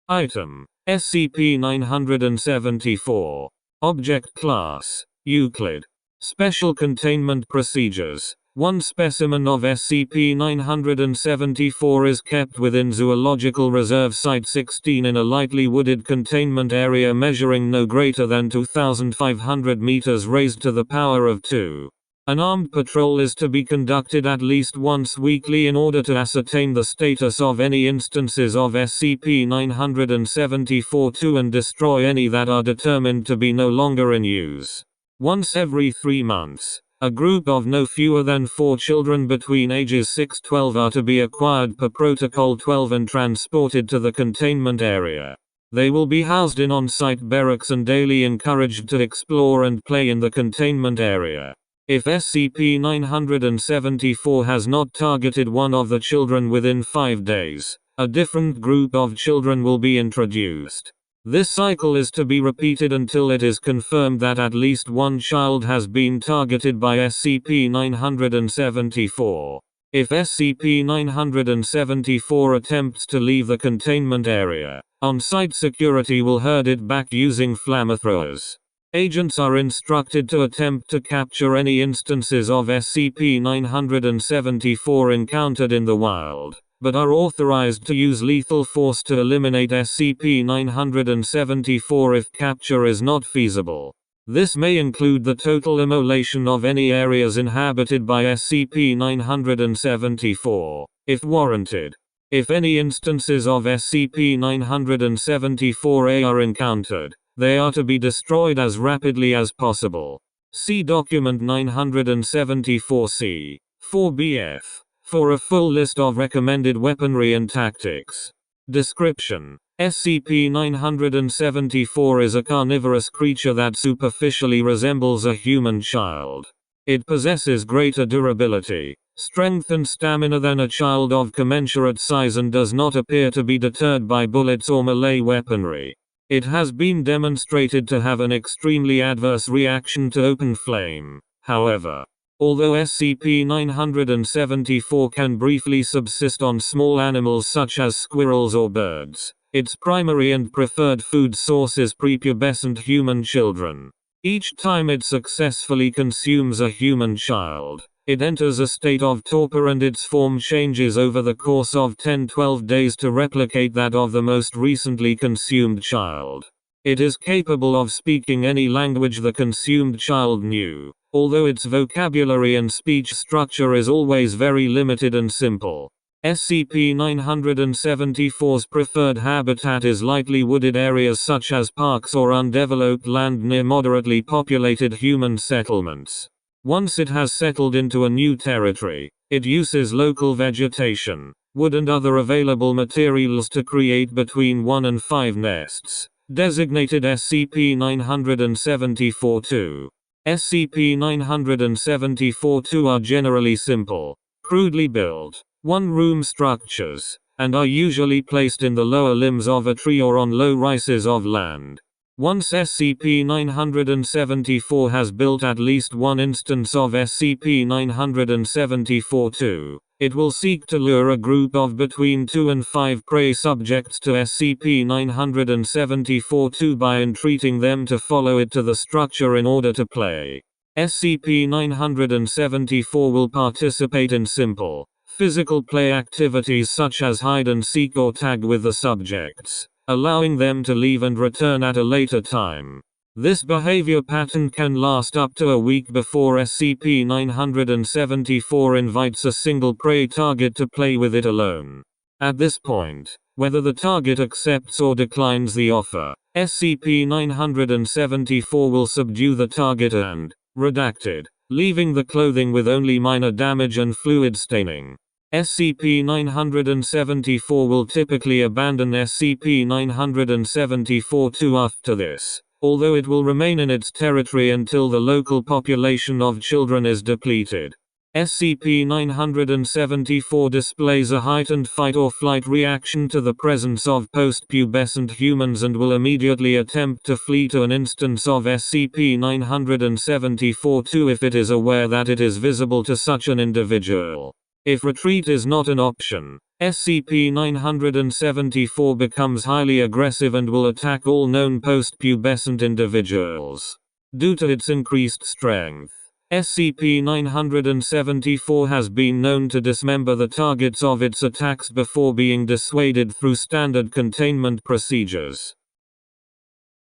Item: SCP-974. Object Class: Euclid. Special Containment Procedures: 1 specimen of SCP-974 is kept within Zoological Reserve Site 16 in a lightly wooded containment area measuring no greater than 2,500 meters raised to the power of 2. An armed patrol is to be conducted at least once weekly in order to ascertain the status of any instances of SCP-974-2 and destroy any that are determined to be no longer in use. Once every 3 months, a group of no fewer than 4 children between ages 6-12 are to be acquired per Protocol 12 and transported to the containment area. They will be housed in on-site barracks and daily encouraged to explore and play in the containment area. If SCP-974 has not targeted one of the children within 5 days, a different group of children will be introduced. This cycle is to be repeated until it is confirmed that at least one child has been targeted by SCP-974. If SCP-974 attempts to leave the containment area, on-site security will herd it back using flamethrowers. Agents are instructed to attempt to capture any instances of SCP-974 encountered in the wild, but are authorized to use lethal force to eliminate SCP-974 if capture is not feasible. This may include the total immolation of any areas inhabited by SCP-974, if warranted. If any instances of SCP-974-A are encountered, they are to be destroyed as rapidly as possible. See Document 974-C, 4BF, for a full list of recommended weaponry and tactics. Description: SCP-974 is a carnivorous creature that superficially resembles a human child. It possesses greater durability, strength and stamina than a child of commensurate size and does not appear to be deterred by bullets or melee weaponry. It has been demonstrated to have an extremely adverse reaction to open flame. However, although SCP-974 can briefly subsist on small animals such as squirrels or birds, its primary and preferred food source is prepubescent human children. Each time it successfully consumes a human child, it enters a state of torpor and its form changes over the course of 10-12 days to replicate that of the most recently consumed child. It is capable of speaking any language the consumed child knew, although its vocabulary and speech structure is always very limited and simple. SCP-974's preferred habitat is lightly wooded areas such as parks or undeveloped land near moderately populated human settlements. Once it has settled into a new territory, it uses local vegetation, wood and other available materials to create between 1 and 5 nests, designated SCP-974-2. SCP-974-2 are generally simple, crudely built, one-room structures, and are usually placed in the lower limbs of a tree or on low rises of land. Once SCP-974 has built at least one instance of SCP-974-2, it will seek to lure a group of between 2 and 5 prey subjects to SCP-974-2 by entreating them to follow it to the structure in order to play. SCP-974 will participate in simple, physical play activities such as hide and seek or tag with the subjects, allowing them to leave and return at a later time. This behavior pattern can last up to a week before SCP-974 invites a single prey target to play with it alone. At this point, whether the target accepts or declines the offer, SCP-974 will subdue the target and, redacted, leaving the clothing with only minor damage and fluid staining. SCP-974 will typically abandon SCP-974-2 after this, although it will remain in its territory until the local population of children is depleted. SCP-974 displays a heightened fight-or-flight reaction to the presence of post-pubescent humans and will immediately attempt to flee to an instance of SCP-974-2 if it is aware that it is visible to such an individual. If retreat is not an option, SCP-974 becomes highly aggressive and will attack all known post-pubescent individuals. Due to its increased strength, SCP-974 has been known to dismember the targets of its attacks before being dissuaded through standard containment procedures.